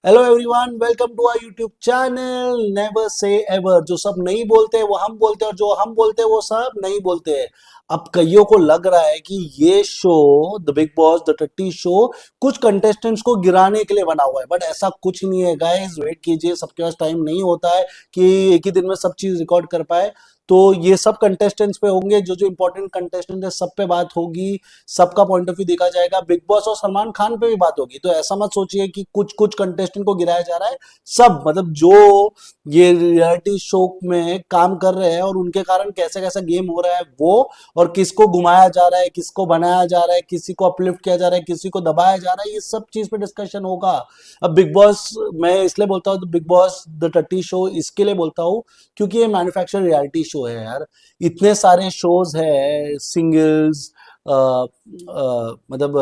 Hello everyone, welcome to our YouTube channel never say ever. जो सब नहीं बोलते हैं वो हम बोलते हैं, और जो हम बोलते हैं वो सब नहीं बोलते हैं। अब कईयों को लग रहा है कि ये show, the big boss the टट्टी शो, कुछ कंटेस्टेंट्स को गिराने के लिए बना हुआ है, बट ऐसा कुछ नहीं है गाइस। वेट कीजिए, सबके पास टाइम नहीं होता है कि एक ही दिन में सब चीज रिकॉर्ड कर पाए। तो ये सब कंटेस्टेंट्स पे होंगे, जो जो इंपॉर्टेंट कंटेस्टेंट है सब पे बात होगी, सबका पॉइंट ऑफ व्यू देखा जाएगा। बिग बॉस और सलमान खान पे भी बात होगी। तो ऐसा मत सोचिए कि कुछ कुछ कंटेस्टेंट को गिराया जा रहा है। सब मतलब जो ये रियलिटी शो में काम कर रहे हैं और उनके कारण कैसे कैसा गेम हो रहा है वो, और किसको घुमाया जा रहा है, किसको बनाया जा रहा है, किसी को अपलिफ्ट किया जा रहा है, किसी को दबाया जा रहा है, ये सब चीज पे डिस्कशन होगा। अब बिग बॉस मैं इसलिए बोलता हूँ बिग बॉस द टट्टी शो, इसके लिए बोलता हूँ क्योंकि ये मैन्युफैक्चर रियलिटी शो है यार। इतने सारे शोज है, सिंगल्स, मतलब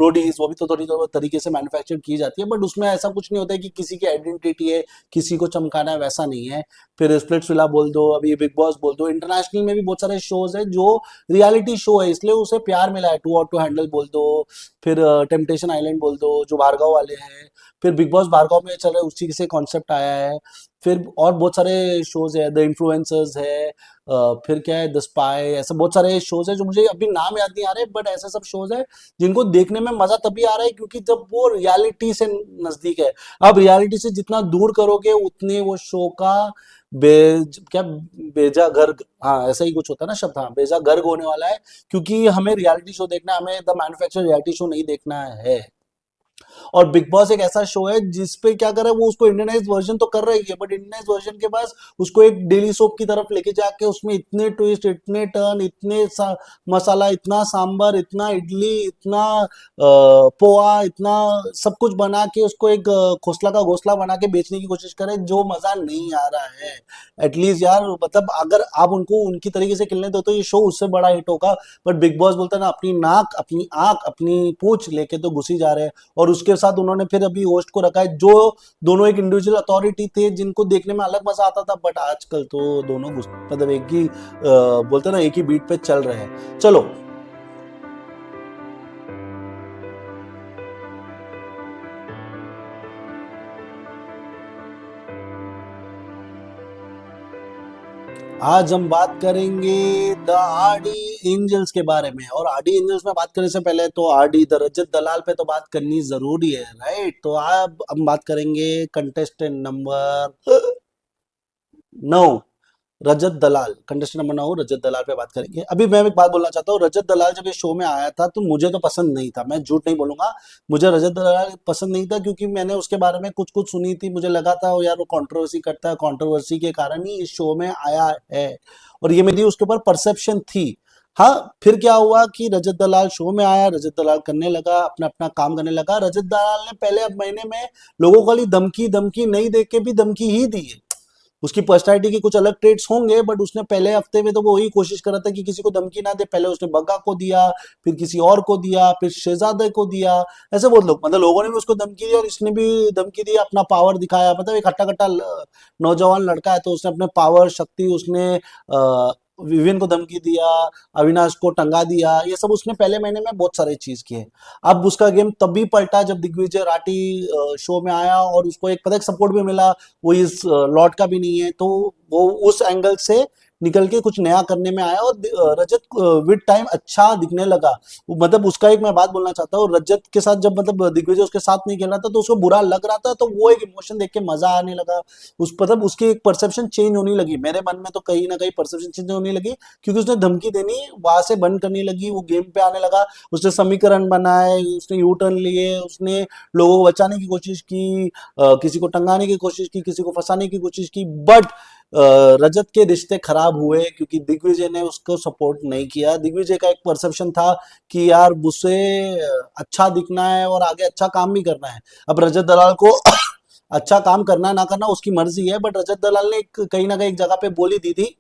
रोडीज, वो भी तो थोड़ी तो तरीके से मैन्युफैक्चर की जाती है, बट उसमें ऐसा कुछ नहीं होता है कि किसी की आइडेंटिटी है, किसी को चमकाना है, वैसा नहीं है। फिर स्प्लिट्स विला बोल दो, अभी बिग बॉस बोल दो, इंटरनेशनल में भी बहुत सारे शोज है जो रियलिटी शो है, इसलिए उसे प्यार मिला है। टू और टू हैंडल बोल दो, फिर टेम्पटेशन आइलैंड बोल दो जो भार्गव वाले हैं, फिर बिग बॉस भार्गव में चल रहा है, उसी से कॉन्सेप्ट आया है। फिर और बहुत सारे शोज है, द इन्फ्लुएंसर्स है, फिर क्या है, द स्पाई, ऐसे बहुत सारे शोज है जो मुझे अभी नाम याद नहीं आ रहे, बट ऐसे सब शोज है जिनको देखने में मजा तभी आ रहा है क्योंकि जब वो रियलिटी से नजदीक है। अब रियलिटी से जितना दूर करोगे उतने वो शो का क्या बेजा गर्ग, हाँ ऐसा ही कुछ होता है ना शब्द, हाँ बेजा गर्ग होने वाला है। क्योंकि हमें रियलिटी शो देखना है, हमें द मैन्युफैक्चर रियलिटी शो नहीं देखना है। और बिग बॉस एक ऐसा शो है जिसपे क्या कर रहा है, वो उसको इंडियनाइज वर्जन तो कर रही है, बट इंडियनाइज वर्जन के पास उसको एक डेली सोप की तरफ लेके जाके उसमें इतने ट्विस्ट, इतने टर्न, मसाला, इतना सांबर, इतना इडली, इतना पोहा, इतना सब कुछ बना के उसको एक खोसला का घोसला बना के बेचने की कोशिश करे, जो मजा नहीं आ रहा है। एटलीस्ट यार, मतलब अगर आप उनको उनकी तरीके से खेलने दो तो ये शो उससे बड़ा हिट होगा। बट बिग बॉस बोलता है ना, अपनी नाक, अपनी आंख, अपनी पूंछ लेके तो घुसी जा रहे हैं। और उसके साथ उन्होंने फिर अभी होस्ट को रखा है जो दोनों एक इंडिविजुअल अथॉरिटी थे, जिनको देखने में अलग मजा आता था, बट आजकल तो दोनों मतलब एक ही बोलते ना, एक ही बीट पे चल रहे हैं। चलो, आज हम बात करेंगे द आरडी एंजल्स के बारे में। और आरडी एंजल्स में बात करने से पहले तो आरडी द रजत दलाल पे तो बात करनी जरूरी है, राइट? तो अब हम बात करेंगे कंटेस्टेंट नंबर 9, रजत दलाल। कंटेस्टेंट नंबर 9 रजत दलाल पे बात करेंगे। अभी मैं एक बात बोलना चाहता हूँ, रजत दलाल जब ये शो में आया था तो मुझे तो पसंद नहीं था, मैं झूठ नहीं बोलूंगा। मुझे रजत दलाल पसंद नहीं था क्योंकि मैंने उसके बारे में कुछ कुछ सुनी थी, मुझे लगा था वो यार वो कंट्रोवर्सी करता है, कंट्रोवर्सी के कारण ही इस शो में आया है, और ये मेरी उसके ऊपर परसेप्शन थी। हाँ, फिर क्या हुआ कि रजत दलाल शो में आया, रजत दलाल करने लगा, अपना अपना काम करने लगा। रजत दलाल ने पहले अब महीने में लोगों को खाली धमकी धमकी नहीं दे के भी धमकी ही दी है। उसकी पर्सनालिटी के कुछ अलग ट्रेड्स होंगे, बट उसने पहले हफ्ते में तो वो वही कोशिश कर रहा था कि किसी को धमकी ना दे। पहले उसने बग्गा को दिया, फिर किसी और को दिया, फिर शहजादे को दिया। ऐसे बहुत लोग, मतलब लोगों ने भी उसको धमकी दी और इसने भी धमकी दी, अपना पावर दिखाया। मतलब एक हट्टा कट्टा नौजवान लड़का है, तो उसने अपने पावर शक्ति, उसने विवियन को धमकी दिया, अविनाश को टंगा दिया, ये सब उसने पहले महीने में बहुत सारी चीज किए। अब उसका गेम तभी पलटा जब दिग्विजय राठी शो में आया और उसको एक पता सपोर्ट भी मिला। वो इस लॉट का भी नहीं है, तो वो उस एंगल से निकल के कुछ नया करने में आया, और रजत विद टाइम अच्छा दिखने लगा। मतलब उसका एक मैं बात बोलना चाहता हूँ, रजत के साथ जब मतलब दिग्विजय उसके साथ नहीं खेल रहा था तो उसको बुरा लग रहा था, तो वो एक इमोशन देख के मजा आने लगा। उस मतलब उसकी एक परसेप्शन चेंज होने लगी, मेरे मन में तो कहीं ना कहीं परसेप्शन चेंज होने लगी, क्योंकि उसने धमकी देनी वहां से बंद करने लगी, वो गेम पे आने लगा। उसने समीकरण बनाए, उसने यू टर्न लिए, उसने लोगों को बचाने की कोशिश की, किसी को टंगाने की कोशिश की, किसी को फंसाने की कोशिश की। बट रजत के रिश्ते खराब हुए क्योंकि दिग्विजय ने उसको सपोर्ट नहीं किया। दिग्विजय का एक परसेप्शन था कि यार उसे अच्छा दिखना है और आगे अच्छा काम भी करना है। अब रजत दलाल को अच्छा काम करना ना करना उसकी मर्जी है, बट रजत दलाल ने कहीं ना कहीं एक जगह पे बोली दी थी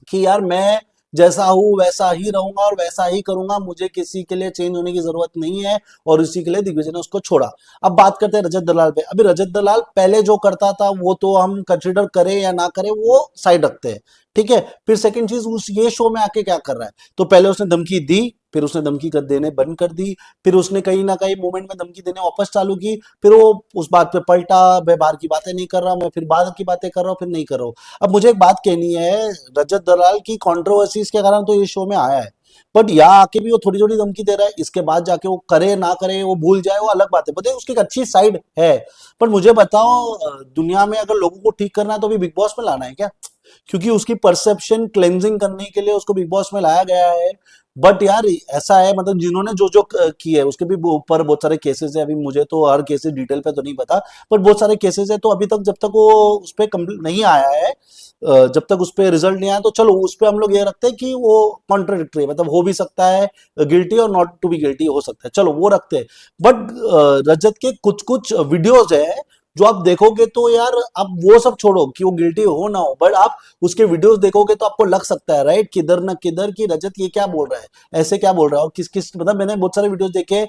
कि यार मैं जैसा हूँ वैसा ही रहूंगा और वैसा ही करूंगा, मुझे किसी के लिए चेंज होने की जरूरत नहीं है, और इसी के लिए दिग्विजय ने उसको छोड़ा। अब बात करते हैं रजत दलाल पे। अभी रजत दलाल पहले जो करता था वो तो हम कंसिडर करें या ना करें वो साइड रखते हैं, ठीक है। फिर सेकंड चीज, उस ये शो में आके क्या कर रहा है, तो पहले उसने धमकी दी, फिर उसने धमकी कर देने बंद कर दी, फिर उसने कहीं ना कहीं मोमेंट में धमकी देने वापस चालू की, फिर वो उस बात पे पलटा, मैं बाहर की बातें नहीं कर रहा, मैं फिर बाहर की बातें कर रहा हूँ, फिर नहीं कर रहा हूँ। अब मुझे एक बात कहनी है, रजत दलाल की कंट्रोवर्सीज के कारण तो ये शो में आया है, बट यहाँ आके भी वो थोड़ी थोड़ी धमकी दे रहा है, इसके बाद जाके वो करे ना करे, वो भूल जाए, वो अलग बात है, बताइए उसकी एक अच्छी साइड है। पर मुझे बताओ, दुनिया में अगर लोगों को ठीक करना है तो भी बिग बॉस में लाना है क्या? क्योंकि उसकी परसेप्शन क्लेंजिंग करने के लिए उसको बिग बॉस में लाया गया है। बट यार ऐसा है, मतलब जिन्होंने जो जो की है उसके भी ऊपर बहुत सारे केसेस है, अभी मुझे तो हर केसेस डिटेल पे तो नहीं पता, पर बहुत सारे केसेस है, तो अभी तक जब तक वो उस पर नहीं आया है, जब तक उस पर रिजल्ट नहीं आया, तो चलो उस पर हम लोग ये रखते हैं कि वो कॉन्ट्राडिक्टरी, मतलब हो भी सकता है गिल्टी और नॉट टू बी गिल्टी हो सकता है, चलो वो रखते हैं। बट रजत के कुछ कुछ वीडियोज है जो आप देखोगे तो यार, आप वो सब छोड़ो कि वो गिल्टी हो ना हो, बट आप उसके वीडियोस देखोगे तो आपको लग सकता है राइट, किधर ना किधर की रजत ये क्या बोल रहा है, ऐसे क्या बोल रहा है, और किस किस, मतलब मैंने बहुत सारे वीडियोस देखे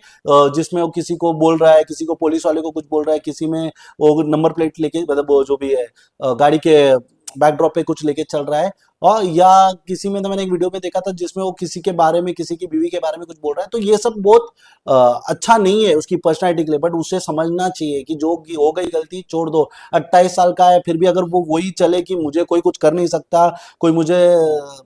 जिसमें वो किसी को बोल रहा है, किसी को पुलिस वाले को कुछ बोल रहा है, किसी में वो नंबर प्लेट लेके, मतलब वो जो भी है गाड़ी के बैकड्रॉप पे कुछ लेके चल रहा है, और या किसी में तो मैंने एक वीडियो में देखा था जिसमें वो किसी के बारे में, किसी की बीवी के बारे में कुछ बोल रहा है, तो ये सब बहुत अच्छा नहीं है उसकी पर्सनैलिटी के लिए। बट उसे समझना चाहिए कि जो हो गई गलती छोड़ दो, 28 साल का है, फिर भी अगर वो वही चले कि मुझे कोई कुछ कर नहीं सकता, कोई मुझे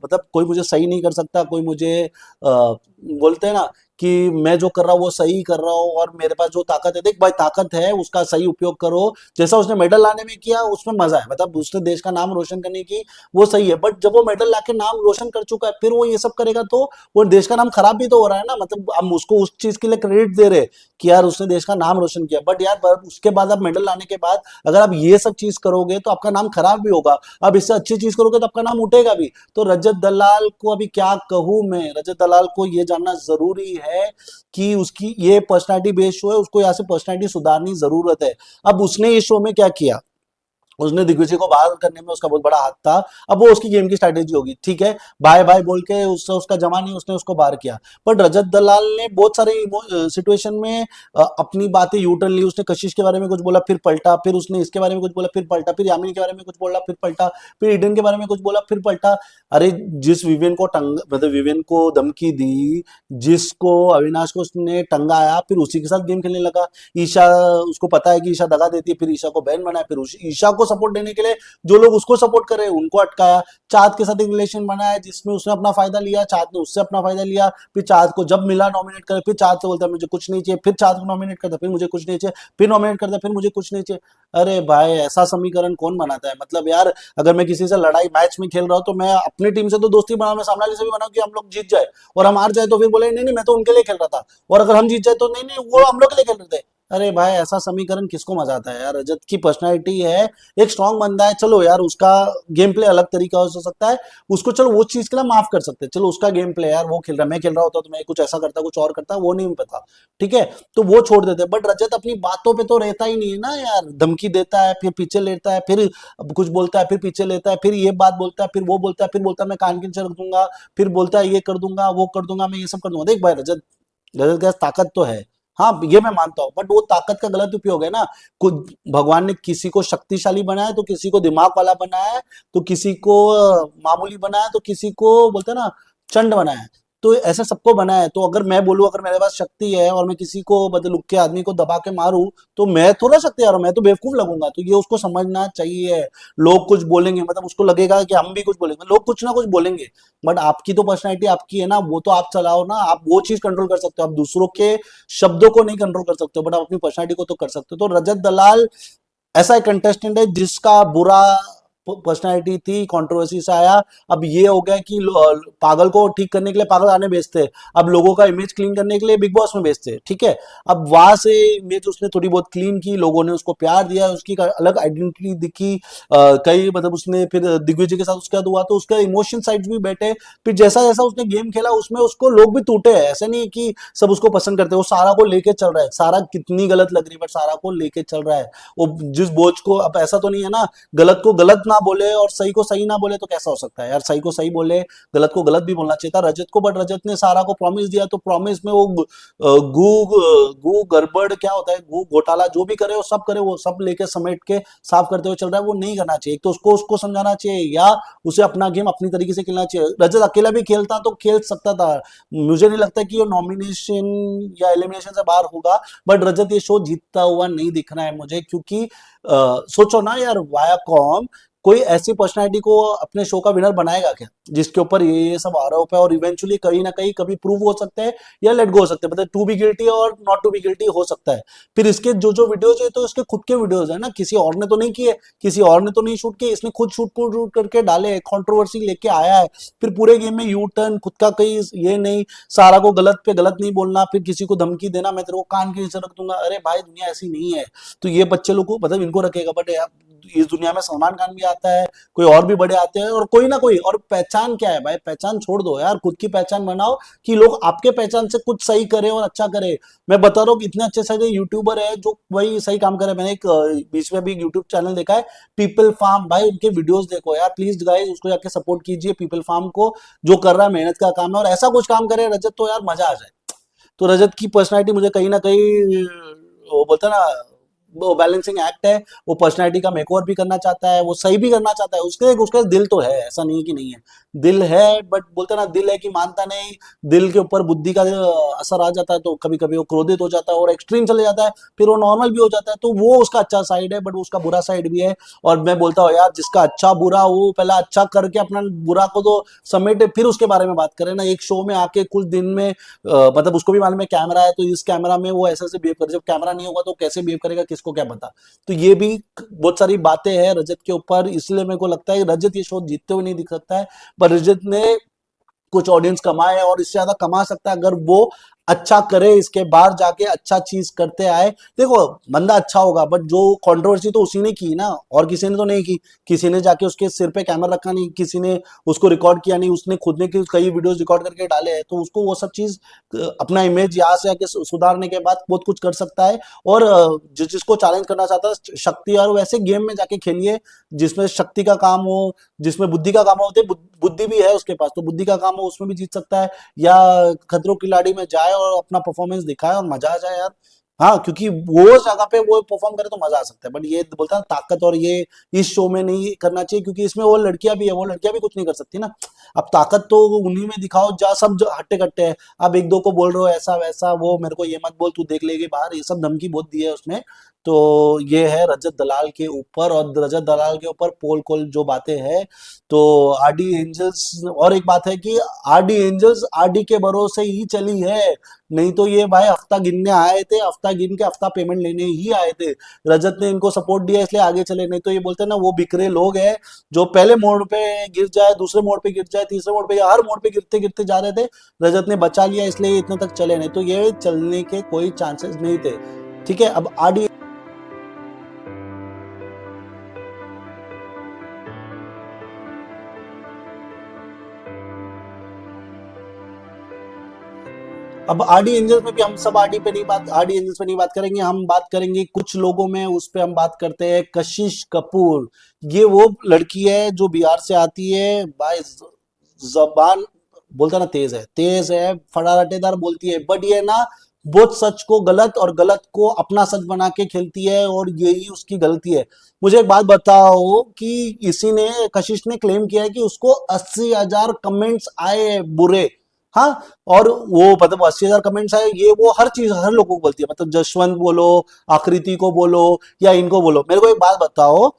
मतलब कोई मुझे सही नहीं कर सकता, कोई मुझे बोलते हैं ना कि मैं जो कर रहा हूँ वो सही कर रहा हूँ, और मेरे पास जो ताकत है, देख भाई ताकत है उसका सही उपयोग करो, जैसा उसने मेडल लाने में किया उसमें मजा है, मतलब उसने देश का नाम रोशन करने की, वो सही है। बट जब वो मेडल लाके नाम रोशन कर चुका है, फिर वो ये सब करेगा तो वो देश का नाम खराब भी तो हो रहा है ना, मतलब हम उसको उस चीज के लिए क्रेडिट दे रहे कि यार उसने देश का नाम रोशन किया, बट यार उसके बाद आप मेडल लाने के बाद अगर आप ये सब चीज करोगे तो आपका नाम खराब भी होगा, अब इससे अच्छी चीज करोगे तो आपका नाम उठेगा भी। तो रजत दलाल को अभी क्या कहूं मैं, रजत दलाल को ये जानना जरूरी है कि उसकी ये पर्सनालिटी बेस्ड शो है, उसको यहाँ से पर्सनालिटी सुधारनी जरूरत है। अब उसने इस शो में क्या किया, उसने दिग्विजय को बाहर करने में उसका बहुत बड़ा हाथ था, अब वो उसकी गेम की स्ट्रैटेजी होगी, ठीक है, बाय बाय बोल के उससे उसका जमा नहीं, उसने उसको बाहर किया। पर रजत दलाल ने बहुत सारे सिचुएशन में अपनी बातें यूटर्न ली, उसने कशिश के बारे में कुछ बोला फिर पलटा, फिर उसने इसके बारे में कुछ बोला फिर पलटा, फिर यामिनी के बारे में कुछ बोला फिर पलटा, फिर ईडन के बारे में कुछ बोला फिर पलटा। अरे जिस विवियन को मतलब विवियन को धमकी दी, जिसको अविनाश को उसने टंगाया, फिर उसी के साथ गेम खेलने लगा। ईशा, उसको पता है कि ईशा दगा देती है, फिर ईशा को बहन बनाया, फिर ईशा को सपोर्ट देने के लिए जो लोग उसको सपोर्ट कर रहे हैं उनको अटकाया। चाँद के साथ एक रिलेशन बनाया जिसमें उसने अपना फायदा लिया, चाँद ने उससे अपना फायदा लिया, फिर चाँद को जब मिला नॉमिनेट करे, फिर चाँद से बोलता है मुझे कुछ नहीं चाहिए, फिर चाँद को नॉमिनेट करता, फिर मुझे कुछ नहीं चाहिए, फिर नॉमिनेट करता, फिर मुझे कुछ नहीं चाहिए। अरे भाई ऐसा समीकरण कौन बनाता है, मतलब यार अगर मैं किसी से लड़ाई मैच में खेल रहा हूँ तो मैं अपनी टीम से तो दोस्ती बनाऊं, मैं सामने वाले से भी बनाऊं कि हम लोग जीत जाए, और हम हार जाए तो फिर बोले नहीं नहीं मैं तो उनके लिए खेल रहा था, और अगर हम जीत जाए तो नहीं नहीं वो हम लोग के लिए खेल रहे थे। अरे भाई ऐसा समीकरण किसको मजा आता है यार, रजत की पर्सनैलिटी है, एक स्ट्रांग बंदा है, चलो यार उसका गेम प्ले अलग तरीका हो सकता है, उसको चलो वो चीज के लिए माफ कर सकते हैं, चलो उसका गेम प्ले यार वो खेल रहा है, मैं खेल रहा होता तो मैं कुछ ऐसा करता कुछ और करता, वो नहीं पता, ठीक है, तो वो छोड़ देते। बट रजत अपनी बातों पे तो रहता ही नहीं है ना यार, धमकी देता है फिर पीछे लेता है, फिर कुछ बोलता है फिर पीछे लेता है, फिर ये बात बोलता है फिर वो बोलता है, फिर बोलता है मैं कान के नीचे रख दूंगा, फिर बोलता है ये कर दूंगा वो कर दूंगा मैं ये सब कर दूंगा। देख भाई रजत, रजत के पास ताकत तो है, हाँ ये मैं मानता हूँ, बट वो ताकत का गलत उपयोग है ना। कुछ भगवान ने किसी को शक्तिशाली बनाया तो किसी को दिमाग वाला बनाया है, तो किसी को मामूली बनाया, तो किसी को बोलते हैं ना चंड बनाया है, तो ऐसे सबको बनाया है। तो अगर मैं बोलूं अगर मेरे पास शक्ति है और मैं किसी को मतलब लुक के आदमी को दबा के मारूं तो मैं थोड़ा शक्ति आ रहा हूं, मैं तो बेवकूफ लगूंगा, तो ये उसको समझना चाहिए। लोग कुछ बोलेंगे, मतलब उसको लगेगा कि हम भी कुछ बोलेंगे, लोग कुछ ना कुछ बोलेंगे, बट आपकी तो पर्सनैलिटी आपकी है ना, वो तो आप चलाओ ना, आप वो चीज कंट्रोल कर सकते हो, आप दूसरों के शब्दों को नहीं कंट्रोल कर सकते हो, बट आप अपनी पर्सनैलिटी को तो कर सकते हो। तो रजत दलाल ऐसा एक कंटेस्टेंट है जिसका बुरा पर्सनैलिटी थी, कंट्रोवर्सी से आया, अब ये हो गया कि पागल को ठीक करने के लिए पागल आने भेजते हैं, अब लोगों का इमेज क्लीन करने के लिए बिग बॉस में भेजते हैं, ठीक है। अब वहां से इमेज उसने थोड़ी बहुत क्लीन की, लोगों ने उसको प्यार दिया, उसकी अलग आइडेंटिटी दिखी, कई मतलब उसने फिर दिग्विजय के साथ उसके बाद हुआ तो उसका इमोशन साइड भी बैठे, फिर जैसा जैसा उसने गेम खेला उसमें उसको लोग भी टूटे हैं, ऐसे नहीं कि सब उसको पसंद करते हैं, वो सारा को लेके चल रहा है, सारा कितनी गलत लग रही है बट सारा को लेके चल रहा है, वो जिस बोझ को, अब ऐसा तो नहीं है ना गलत को गलत ना ना बोले और सही को सही ना बोले तो कैसा हो सकता है यार? सही को सही बोले, गलत को गलत भी बोलना चाहिए था रजत को, बट रजत ने सारा को प्रॉमिस दिया तो प्रॉमिस में वो गू गड़बड़ क्या होता है, गू घोटाला जो भी करे वो सब करे, वो सब लेके समेट के साफ करते हुए चल रहा है, वो नहीं करना चाहिए। एक तो उसको उसको समझाना चाहिए या उसे अपना गेम अपनी तरीके से खेलना चाहिए। रजत अकेला भी खेलता तो खेल सकता था, मुझे नहीं लगता कि वो नॉमिनेशन या एलिमिनेशन से बाहर होगा, बट रजत ये शो जीतता हुआ नहीं दिख रहा है मुझे, क्योंकि सोचो ना यार, वायाकॉम कोई ऐसी पर्सनालिटी को अपने शो का विनर बनाएगा क्या जिसके ऊपर ये सब आरोप है और इवेंचुअली कहीं ना कहीं कभी प्रूव हो सकते हैं या लेट गो हो सकते हैं, मतलब टू बी गिल्टी और नॉट टू बी गिल्टी हो सकता है। फिर इसके जो जो वीडियोज है तो इसके खुद के वीडियोज है ना, किसी और ने तो नहीं किए, किसी और ने तो नहीं शूट किए, इसने खुद शूट करके डाले, कंट्रोवर्सी लेके आया है। फिर पूरे गेम में यू टर्न, खुद का कहीं ये नहीं, सारा को गलत पे गलत नहीं बोलना, फिर किसी को धमकी देना, मैं तेरे को कान के नीचे रख दूंगा। अरे भाई दुनिया ऐसी नहीं है। तो ये बच्चे लोग को मतलब इनको रखेगा, बट इस दुनिया में सलमान खान भी आता है, कोई और भी बड़े आते हैं, और कोई ना कोई, और पहचान क्या है भाई? पहचान छोड़ दो यार, खुद की पहचान बनाओ कि लोग आपके पहचान से कुछ सही करे और अच्छा करे। मैं बता रहा हूँ कि इतने अच्छे सारे यूट्यूबर है जो वही सही काम करे। मैंने एक बीच में भी यूट्यूब चैनल देखा है, पीपल फार्म, भाई उनके वीडियोस देखो यार प्लीज गाइस, उसको जाके सपोर्ट कीजिए पीपल फार्म को, जो कर रहा है मेहनत का काम है, और ऐसा कुछ काम करे रजत तो यार मजा आ जाए। तो रजत की पर्सनालिटी मुझे कहीं ना कहीं वो बोलता है ना, वो बैलेंसिंग एक्ट है, वो पर्सनालिटी का मेकओवर भी करना चाहता है, वो सही भी करना चाहता है, उसके उसका दिल तो है, ऐसा नहीं कि नहीं है, दिल है, बट बोलते हैं ना दिल है कि मानता नहीं, दिल के ऊपर बुद्धि का असर आ जाता है तो कभी कभी वो क्रोधित हो जाता है और एक्सट्रीम चले जाता है, फिर वो नॉर्मल भी हो जाता है। तो वो उसका अच्छा साइड है, बट उसका बुरा साइड भी है। और मैं बोलता हूँ यार, जिसका अच्छा बुरा, वो पहले अच्छा करके अपना बुरा को तो समेटे, फिर उसके बारे में बात करें ना। एक शो में आके कुछ दिन में मतलब उसको भी मालूम है कैमरा है, तो इस कैमरा में वो ऐसे ऐसे बिहेव करे, जब कैमरा नहीं होगा तो कैसे बिहेव करेगा किसको क्या पता। तो ये भी बहुत सारी बातें हैं रजत के ऊपर, इसलिए मेरे को लगता है रजत ये शो जीतते हुए नहीं दिख सकता है, पर रजत ने कुछ ऑडियंस कमाए और इससे ज्यादा कमा सकता है अगर वो अच्छा करे, इसके बाहर जाके अच्छा चीज करते आए। देखो बंदा अच्छा होगा, बट जो कंट्रोवर्सी तो उसी ने की ना, और किसी ने तो नहीं की। किसी ने जाके उसके सिर पे कैमरा रखा नहीं, किसी ने उसको रिकॉर्ड किया नहीं, उसने खुद ने कई वीडियोस रिकॉर्ड करके डाले हैं, तो उसको वो सब चीज अपना इमेज यहाँ से आके सुधारने के बाद बहुत कुछ कर सकता है। और जिसको चैलेंज करना चाहता है शक्ति, और वैसे गेम में जाके खेलिए जिसमें शक्ति का काम हो, जिसमें बुद्धि का काम होते, बुद्धि भी है उसके पास, तो बुद्धि का काम हो उसमें भी जीत सकता है, या खतरों की खिलाड़ी में जाए और अपना परफॉर्मेंस दिखाए और मजा आ जाए यार। हाँ, क्योंकि वो जगह पे वो परफॉर्म करे तो मजा आ सकता है, बट ये बोलता है ताकत, और ये इस शो में नहीं करना चाहिए, क्योंकि इसमें वो लड़कियां भी है, वो लड़कियां भी कुछ नहीं कर सकती ना। अब ताकत तो उन्हीं में दिखाओ जहाँ सब हट्टे कट्टे हैं। अब एक दो को बोल रहे हो ऐसा वैसा, वो मेरे को ये मत बोल, तू देख लेगी बाहर, ये सब धमकी बहुत दी है उसमें। तो ये है रजत दलाल के ऊपर, और रजत दलाल के ऊपर पोल खोल जो बातें हैं। तो आरडी एंजल्स, और एक बात है कि आरडी एंजल्स आरडी के भरोसे ही चली है, नहीं तो ये भाई हफ्ता गिनने आए थे, हफ्ता गिन के हफ्ता पेमेंट लेने ही आए थे। रजत ने इनको सपोर्ट दिया इसलिए आगे चले, नहीं तो ये बोलते हैं ना वो बिखरे लोग हैं जो पहले मोड़ पे गिर जाए, दूसरे मोड़ पे गिर जाए, तीसरे मोड़ पे, हर मोड़ पे गिरते गिरते जा रहे थे। रजत ने बचा लिया इसलिए इतने तक चले, नहीं तो ये चलने के कोई चांसेस नहीं थे। ठीक है, अब आरडी अब आरडी एंजल्स में भी हम सब आरडी एंजल्स पे नहीं बात करेंगे, हम बात करेंगे कुछ लोगों में, उस पे हम बात करते हैं कशिश कपूर। ये वो लड़की है जो बिहार से आती है भाई, जबान बोलता ना तेज है, फड़ाटेदार बोलती है, बट ये ना बहुत सच को गलत और गलत को अपना सच बना के खेलती है, और यही उसकी गलती है। मुझे एक बात बताओ कि इसी ने, कशिश ने क्लेम किया है कि उसको 80,000 कमेंट्स आए बुरे। हाँ, और वो मतलब 80,000 कमेंट्स आए, ये वो हर चीज हर लोगों को बोलती है, मतलब जसवंत बोलो, आकृति को बोलो, या इनको बोलो। मेरे को एक बात बताओ,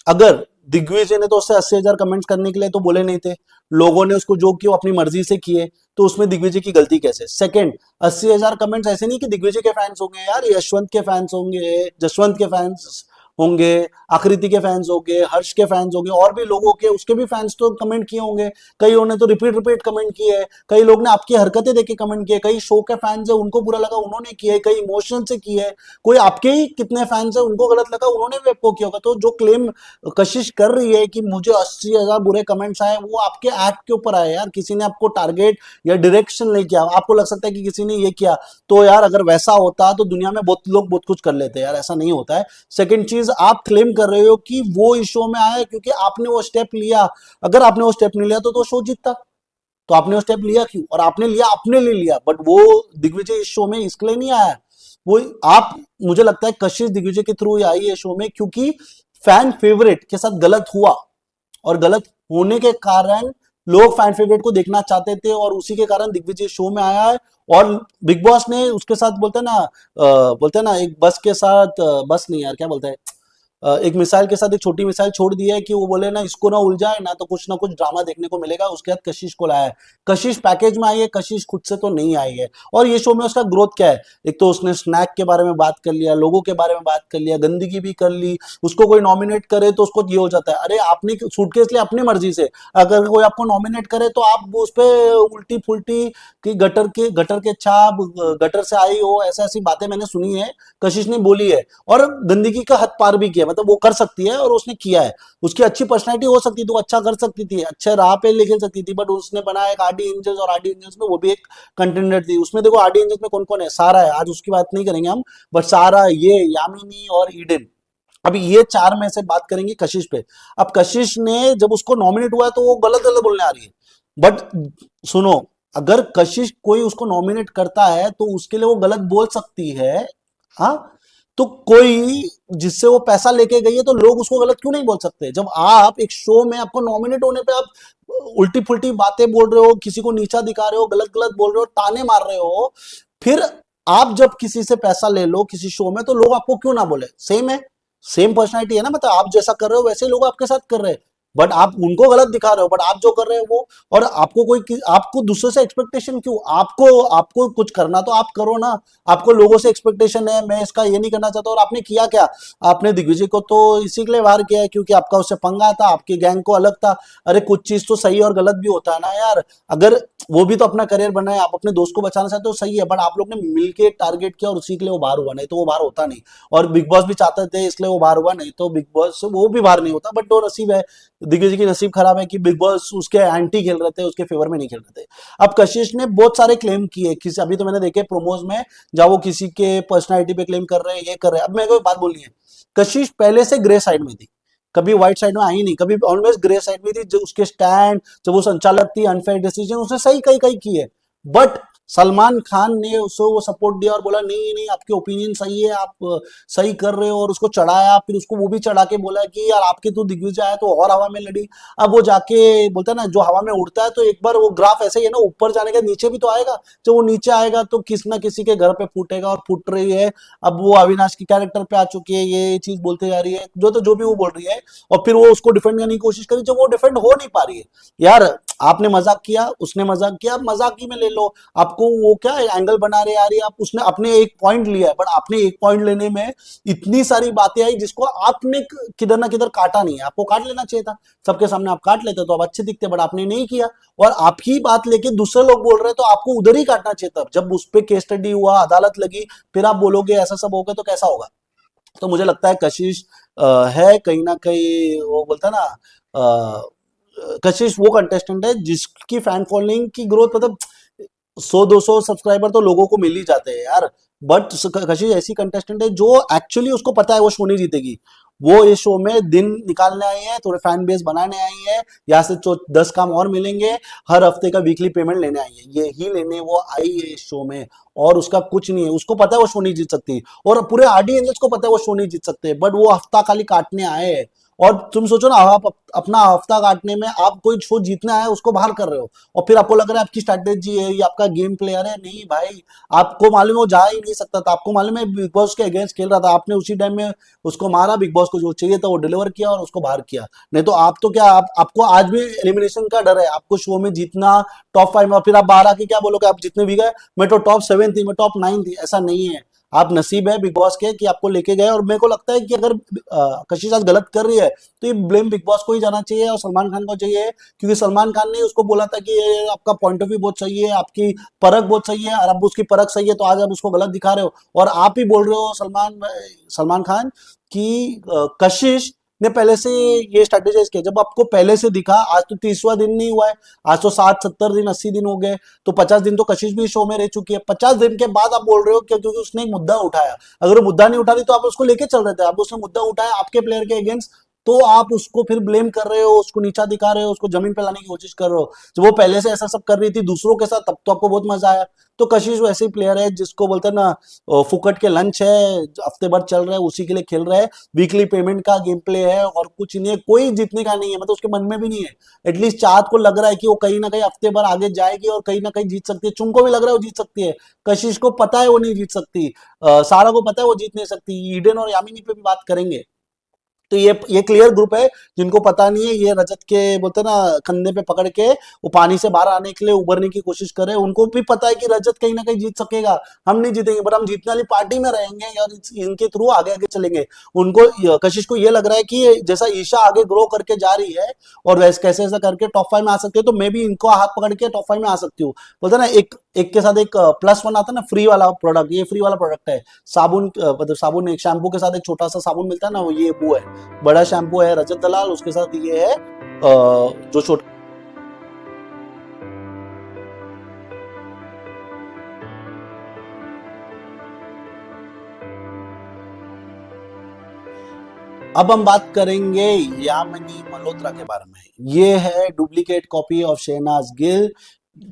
अगर दिग्विजय ने तो उससे 80,000 कमेंट्स करने के लिए तो बोले नहीं थे, लोगों ने उसको जो किया अपनी मर्जी से किए, तो उसमें दिग्विजय की गलती कैसे? सेकंड, 80,000 कमेंट्स ऐसे नहीं कि दिग्विजय के फैंस होंगे यार, यशवंत के फैंस होंगे, जसवंत के फैंस होंगे, आकृति के फैंस होंगे, हर्ष के फैंस होंगे, और भी लोगों के उसके भी फैंस तो कमेंट किए होंगे। कई ने तो रिपीट कमेंट किए है, कई लोग ने आपकी हरकतें देख के कमेंट किए, कई शो के फैंस है उनको बुरा लगा उन्होंने किए, कई इमोशन से किए, कोई आपके ही कितने फैंस है उनको गलत लगा उन्होंने भी आपको किया होगा। तो जो क्लेम कशिश कर रही है कि मुझे 80,000 बुरे कमेंट्स आए, वो आपके एक्ट के ऊपर आए यार, किसी ने आपको टारगेट या डायरेक्शन नहीं किया। आपको लग सकता है कि किसी ने ये किया, तो यार अगर वैसा होता तो दुनिया में बहुत लोग बहुत कुछ कर लेते हैं यार, ऐसा नहीं होता है। सेकंड चीज, चीज आप क्लेम कर रहे हो कि वो इस शो में आया है क्योंकि आपने वो स्टेप लिया। अगर आपने वो स्टेप नहीं लिया तो शो जीतता। तो आपने वो स्टेप लिया क्यों? और आपने लिया अपने लिए लिया, बट वो दिग्विजय इस शो में इसके लिए नहीं आया। वो आप, मुझे लगता है कशिश दिग्विजय के थ्रू ही आई है शो में, क्योंकि फैन फेवरेट के साथ गलत हुआ, और गलत होने के कारण लोग फैन फेवरेट को देखना चाहते थे, और उसी के कारण दिग्विजय शो में आया है। और बिग बॉस ने उसके साथ बोलते हैं ना एक बस के साथ बस नहीं यार, क्या बोलते हैं, एक मिसाइल के साथ एक छोटी मिसाइल छोड़ दी है कि वो बोले ना इसको ना उलझाए ना कुछ ड्रामा देखने को मिलेगा। उसके बाद कशिश को लाया है। कशिश पैकेज में आई है, कशिश खुद से तो नहीं आई है। और ये शो में उसका ग्रोथ क्या है? एक तो उसने स्नैक के बारे में बात कर लिया, लोगों के बारे में बात कर लिया, गंदगी भी कर ली। उसको कोई नॉमिनेट करे तो उसको ये हो जाता है, अरे आपने सूटकेस लिया अपनी मर्जी से, अगर कोई आपको नॉमिनेट करे तो आप उस पर उल्टी फुल्टी कि गटर के छाप गटर से आई हो, ऐसा ऐसी बातें मैंने सुनी है, कशिश ने बोली है। और गंदगी का हद पार भी किया, मतलब वो कर सकती है और उसने किया है। उसकी अच्छी पर्सनैलिटी हो सकती थी, वो अच्छा कर सकती थी, अच्छे राह पे ले खेल सकती थी, बट उसने बनाया एक आरडी एंजल्स, और आरडी एंजल्स में वो भी एक कंटेंडर थी। उसमें देखो आरडी एंजल्स में कौन कौन है, सारा है, आज उसकी बात नहीं करेंगे हम, बट सारा, ये यामिनी और ईडन, अभी ये चार में से बात करेंगे कशिश पे। अब कशिश ने जब उसको नॉमिनेट हुआ है तो वो गलत गलत बोलने आ रही है, बट सुनो, अगर कशिश कोई उसको नॉमिनेट करता है तो उसके लिए वो गलत बोल सकती है। हाँ, तो कोई जिससे वो पैसा लेके गई है तो लोग उसको गलत क्यों नहीं बोल सकते? जब आप एक शो में आपको नॉमिनेट होने पे आप उल्टी पुल्टी बातें बोल रहे हो, किसी को नीचा दिखा रहे हो, गलत गलत बोल रहे हो, ताने मार रहे हो, फिर आप जब किसी से पैसा ले लो किसी शो में तो लोग आपको क्यों ना बोले? सेम है, सेम पर्सनैलिटी है ना, मतलब आप जैसा कर रहे हो वैसे लोग आपके साथ कर रहे हैं, बट आप उनको गलत दिखा रहे हो, बट आप जो कर रहे हो वो। और आपको दूसरे से एक्सपेक्टेशन क्यों? आपको आपको कुछ करना तो आप करो ना। आपको लोगों से एक्सपेक्टेशन है मैं इसका ये नहीं करना चाहता, और आपने किया क्या? आपने दिग्विजय को तो इसी के लिए बाहर किया है क्योंकि आपका उससे पंगा था, आपके गैंग को अलग था। अरे कुछ चीज तो सही और गलत भी होता है ना यार। अगर वो भी तो अपना करियर बनाए, आप अपने दोस्त को बचाना चाहते हो, सही है, बट आप लोग ने मिलके टारगेट किया और उसी के लिए वो बाहर हुआ, नहीं तो वो बाहर होता नहीं। और बिग बॉस भी चाहते थे इसलिए वो बाहर हुआ, नहीं तो बिग बॉस वो भी बाहर नहीं होता। बट वो नसीब है, दिग्विजय की नसीब खराब है कि बिग बॉस उसके एंटी खेल रहे थे, उसके फेवर में नहीं खेल रहे थे। अब कशिश ने बहुत सारे क्लेम किए, किसी अभी तो मैंने देखे प्रोमोज में, जहां वो किसी के पर्सनालिटी पे क्लेम कर रहे हैं, ये कर रहे हैं। अब मेरे को एक बात बोलनी है, कशिश पहले से ग्रे साइड में थी, कभी व्हाइट साइड में आई नहीं, कभी ऑलवेज ग्रे साइड में थी। जो उसके स्टैंड, जब वो संचालक थी, अनफेयर डिसीजन उसने सही कई कई किए, बट सलमान खान ने उसको वो सपोर्ट दिया और बोला नहीं नहीं आपके ओपिनियन सही है, आप सही कर रहे हो, और उसको चढ़ाया। फिर उसको वो भी चढ़ा के बोला कि यार आपके तो दिग्विजय आया तो और हवा में लड़ी। अब वो जाके बोलता है ना, जो हवा में उड़ता है तो एक बार वो ग्राफ ऐसे ही है ना, ऊपर जाने का नीचे भी तो आएगा। जब वो नीचे आएगा तो किसी ना किसी के घर पे फूटेगा, और फूट रही है। अब वो अविनाश की कैरेक्टर पे आ चुकी है, ये चीज बोलते जा रही है, जो भी वो बोल रही है, और फिर वो उसको डिफेंड करने की कोशिश करी, जब वो डिफेंड हो नहीं पा रही है। यार आपने मजाक किया, उसने मजाक किया, मजाक ही में ले लो। आपको वो क्या एंगल बना रहे यार, आप उसने अपने एक पॉइंट लिया है, बट आपने एक पॉइंट लेने में इतनी सारी बातें आई जिसको आपने किधर ना किधर काटा नहीं है। आपको काट लेना चाहिए था, सबके सामने आप काट लेते तो आप अच्छे दिखते, बट आपने नहीं किया। और आपकी बात लेके दूसरे लोग बोल रहे हैं तो आपको उधर ही काटना चाहिए था। जब उस पर केस स्टडी हुआ, अदालत लगी, फिर आप बोलोगे ऐसा सब हो गया तो कैसा होगा? तो मुझे लगता है कशिश है कहीं ना कहीं, वो बोलता है ना, कशिश वो कंटेस्टेंट है जिसकी फैन फॉलोइंग की ग्रोथ, मतलब 100-200 सब्सक्राइबर तो लोगों को मिल ही जाते हैं यार। बट कशिश ऐसी कंटेस्टेंट है जो एक्चुअली उसको पता है वो शो नहीं जीतेगी। वो इस शो में दिन निकालने आई है, थोड़े फैन बेस बनाने आई है, यहाँ से 10 काम और मिलेंगे, हर हफ्ते का वीकली पेमेंट लेने आई है, ये ही लेने वो आई है इस शो में। और उसका कुछ नहीं है, उसको पता है वो शो नहीं जीत सकती, और पूरे आरडी एंजल्स को पता है वो शो नहीं जीत सकते, बट वो हफ्ता खाली काटने आए हैं। और तुम सोचो ना, आप अपना हफ्ता काटने में आप कोई शो जीतना है उसको बाहर कर रहे हो, और फिर आपको लग रहा है आपकी स्ट्रैटेजी है, ये आपका गेम प्लेयर है। नहीं भाई, आपको मालूम है वो जा ही नहीं सकता था, आपको मालूम है बिग बॉस के अगेंस्ट खेल रहा था, आपने उसी टाइम में उसको मारा, बिग बॉस को जो चाहिए था वो डिलीवर किया और उसको बाहर किया। नहीं तो आप तो क्या, आपको आज भी एलिमिनेशन का डर है, आपको शो में जीतना, टॉप 5 में, और फिर आप बाहर आके क्या बोलोगे, आप जितने भी गए, मैं तो टॉप 7 थी, मैं टॉप 9 थी, ऐसा नहीं है। आप नसीब है बिग बॉस के कि आपको लेके गए। और मेरे को लगता है कि अगर कशिश आज गलत कर रही है तो ये ब्लेम बिग बॉस को ही जाना चाहिए और सलमान खान को चाहिए, क्योंकि सलमान खान ने उसको बोला था कि ये आपका पॉइंट ऑफ व्यू बहुत सही है, आपकी परख बहुत सही है, और अब उसकी परख सही है तो आज आप उसको गलत दिखा रहे हो। और आप ही बोल रहे हो सलमान खान की कशिश ने पहले से ये स्ट्रेटेजाइज किया। जब आपको पहले से दिखा, आज तो 30वां दिन नहीं हुआ है, आज तो 60 70 दिन 80 दिन हो गए, तो 50 दिन तो कशिश भी शो में रह चुकी है। 50 दिन के बाद आप बोल रहे हो क्यों? क्योंकि उसने एक मुद्दा उठाया। अगर वो मुद्दा नहीं उठा रही तो आप उसको लेके चल रहे थे, अब उसने मुद्दा उठाया आपके प्लेयर के अगेंस्ट, तो आप उसको फिर ब्लेम कर रहे हो, उसको नीचा दिखा रहे हो, उसको जमीन पे लाने की कोशिश कर रहे हो। जब वो पहले से ऐसा सब कर रही थी दूसरों के साथ, तब तो आपको बहुत मजा आया। तो कशिश वैसे ही प्लेयर है जिसको बोलते हैं ना, फुकट के लंच है, हफ्ते भर चल रहा है उसी के लिए खेल रहा है, वीकली पेमेंट का गेम प्ले है और कुछ नहीं है, कोई जीतने का नहीं है, मतलब उसके मन में भी नहीं है। एटलीस्ट चाहत को लग रहा है कि वो कहीं ना कहीं हफ्ते भर आगे जाएगी और कहीं ना कहीं जीत सकती है, चुन को भी लग रहा है वो जीत सकती है, कशिश को पता है वो नहीं जीत सकती, सारा को पता है वो जीत नहीं सकती, ईडन और यामिनी पे भी बात करेंगे। तो ये क्लियर ग्रुप है, जिनको पता नहीं है, ये रजत के बोलते हैं ना कंधे पे पकड़ के वो पानी से बाहर आने के लिए उभरने की कोशिश कर रहे हैं। उनको भी पता है कि रजत कहीं ना कहीं जीत सकेगा, हम नहीं जीतेंगे, बट हम जीतने वाली पार्टी में रहेंगे और इनके थ्रू आगे आगे चलेंगे। उनको कशिश को ये लग रहा है कि जैसा ईशा आगे ग्रो करके जा रही है और वैसे कैसे ऐसा करके टॉप 5 में आ सकती है, तो मैं भी इनको हाथ पकड़ के टॉप 5 में आ सकती हूँ। बोलते हैं ना एक एक के साथ एक +1 आता है ना, फ्री वाला प्रोडक्ट, ये फ्री वाला प्रोडक्ट है। साबुन, मतलब साबुन, एक शैम्पू के साथ एक छोटा सा साबुन मिलता है ना, वो है। बड़ा शैम्पू है रजत दलाल, उसके साथ ये है जो छोटा। अब हम बात करेंगे यामिनी मल्होत्रा के बारे में। ये है duplicate copy of Shehnaaz Gill.